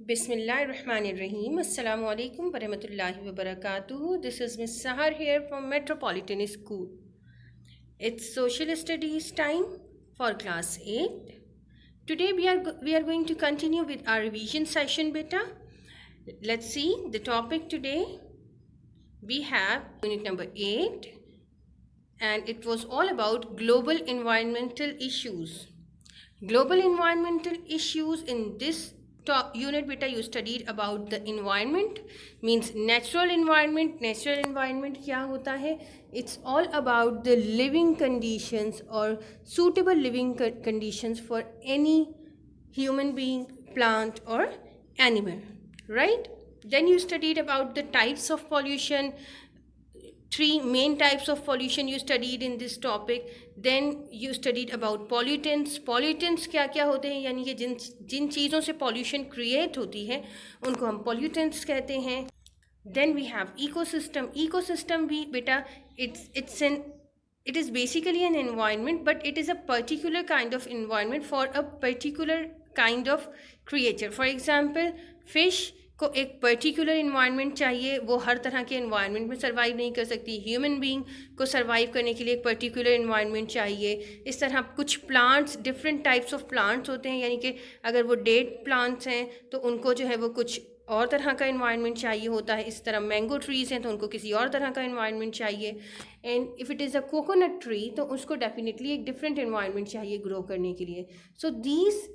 Bismillahirrahmanirrahim. Assalamu alaikum warahmatullahi wabarakatuh. This is Miss Sahar here from Metropolitan School. It's social studies time for class 8. Today we are going to continue with our revision session, beta. Let's see the topic today. We have unit number 8 and it was all about global environmental issues. Global environmental issues. In this unit beta you studied about the environment, means natural environment. Natural environment क्या होता है? It's all about the living conditions or suitable living conditions for any human being, plant or animal, right? Then you studied about the types of pollution. 3 main types of pollution you studied in this topic. Then you studied about pollutants. Pollutants क्या क्या होते हैं, यानी कि जिन चीज़ों से pollution create होती है उनको हम pollutants कहते हैं. Then we have ecosystem. Ecosystem भी बेटा it is basically an environment, but it is a particular kind of environment for a particular kind of creature. For example, fish को एक पर्टिकुलर इन्वायरमेंट चाहिए, वो हर तरह के इन्वायरमेंट में सर्वाइव नहीं कर सकती. ह्यूमन बीइंग को सर्वाइव करने के लिए एक पर्टिकुलर इन्वायरमेंट चाहिए. इस तरह कुछ plants, different types of plants होते हैं, यानी कि अगर वो डेट प्लांट्स हैं तो उनको जो है वो कुछ और तरह का इन्वायरमेंट चाहिए होता है. इस तरह मैंगो ट्रीज़ हैं तो उनको किसी और तरह का इन्वायरमेंट चाहिए. And if it is a coconut tree तो उसको डेफिनेटली एक डिफरेंट इन्वायरमेंट चाहिए ग्रो करने के लिए. So these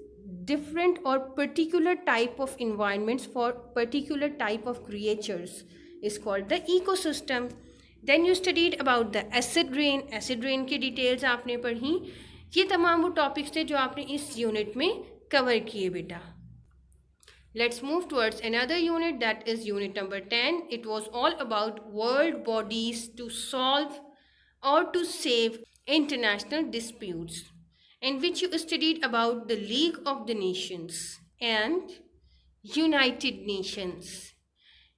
different or particular type of environments for particular type of creatures is called the ecosystem. Then you studied about the acid rain. Acid rain की details आपने पढ़ी. ये तमाम वो topics थे जो आपने इस unit में cover किए बेटा. Let's move towards another unit, that is unit number 10. It was all about world bodies to solve or to save international disputes, in which you studied about the League of the Nations and United Nations.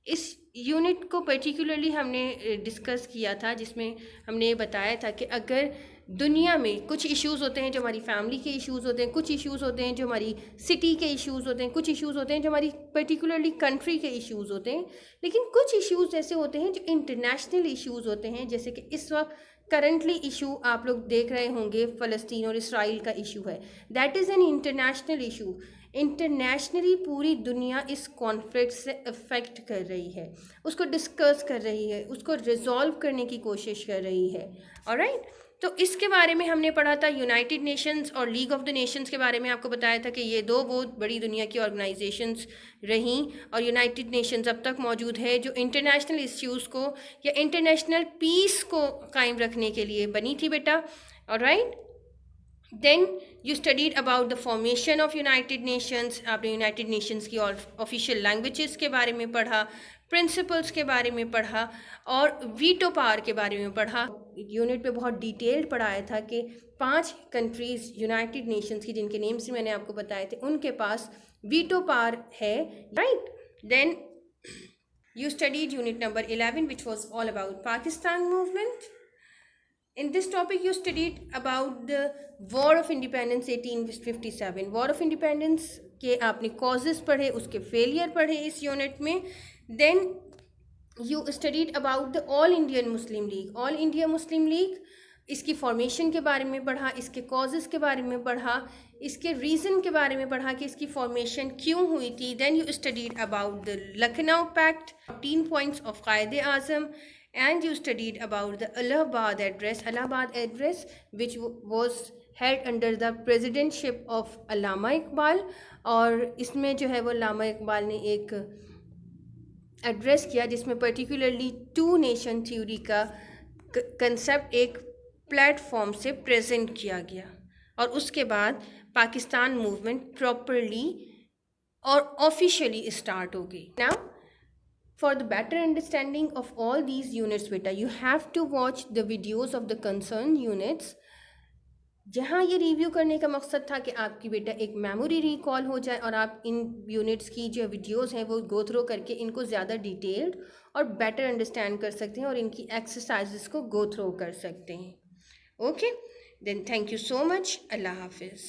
इस unit को particularly हमने discuss किया था, जिसमें हमने बताया था कि अगर दुनिया में कुछ इश्यूज़ होते हैं जो हमारी फैमिली के इश्यूज़ होते हैं, कुछ इश्यूज़ होते हैं जो हमारी सिटी के इश्यूज़ होते हैं, कुछ इश्यूज़ होते हैं जो हमारी पर्टिकुलरली कंट्री के इश्यूज़ होते हैं, लेकिन कुछ इश्यूज़ ऐसे होते हैं जो इंटरनेशनल इश्यूज़ होते हैं. जैसे कि इस वक्त करंटली इशू आप लोग देख रहे होंगे, फ़लस्तीन और इसराइल का इशू है. That is an international issue. Internationally पूरी दुनिया इस कॉन्फ्लिक्ट से अफेक्ट कर रही है, उसको डिस्कस कर रही है, उसको रिजॉल्व करने की कोशिश कर रही है. ऑलराइट, तो इसके बारे में हमने पढ़ा था. यूनाइटेड नेशंस और लीग ऑफ द नेशंस के बारे में आपको बताया था कि ये दो बहुत बड़ी दुनिया की ऑर्गेनाइजेशंस रहीं, और यूनाइटेड नेशंस अब तक मौजूद है जो इंटरनेशनल इश्यूज़ को या इंटरनेशनल पीस को कायम रखने के लिए बनी थी बेटा. Alright, then you studied about the formation of United Nations. आपने यूनाइटेड नेशंस की ऑफिशियल लैंग्वेजेस के बारे में पढ़ा, प्रिंसिपल्स के बारे में पढ़ा और वीटो पावर के बारे में पढ़ा. यूनिट पे बहुत डिटेल्ड पढ़ाया था कि 5 कंट्रीज़ यूनाइटेड नेशंस की, जिनके नेम्स मैंने आपको बताए थे, उनके पास वीटो पावर है. Right, then you studied unit number 11, which was all about Pakistan movement. In this topic you studied about the War of Independence 1857. War of Independence के आपने causes पढ़े, उसके failure पढ़े इस unit में. Then you studied about the All Indian Muslim League. All India Muslim League, इसकी formation के बारे में पढ़ा, इसके कॉजेज़ के बारे में पढ़ा, इसके रीज़न के बारे में पढ़ा कि इसकी फॉर्मेशन क्यों हुई थी. Then you studied about the Lucknow pact, 14 points of Quaid-e Azam, and you studied about the Allahabad address. Allahabad address which was held under the presidentship of Allama Iqbal, और इसमें जो है वो अल्लामा इकबाल ने एक एड्रेस किया जिसमें पर्टिकुलरली 2 नेशन थ्योरी का कंसेप्ट एक प्लेटफॉर्म से प्रेजेंट किया गया, और उसके बाद पाकिस्तान मूवमेंट प्रॉपरली और ऑफिशियली स्टार्ट हो गई. Now for the better understanding of all these units बेटा, you have to watch the videos of the concern units. जहाँ ये रिव्यू करने का मकसद था कि आपकी बेटा एक मेमोरी रिकॉल हो जाए और आप इन यूनिट्स की जो वीडियोस हैं वो गो थ्रू करके इनको ज़्यादा डिटेल्ड और बेटर अंडरस्टैंड कर सकते हैं और इनकी एक्सरसाइजेस को गो थ्रू कर सकते हैं. Okay, then thank you so much. Allah हाफिज़.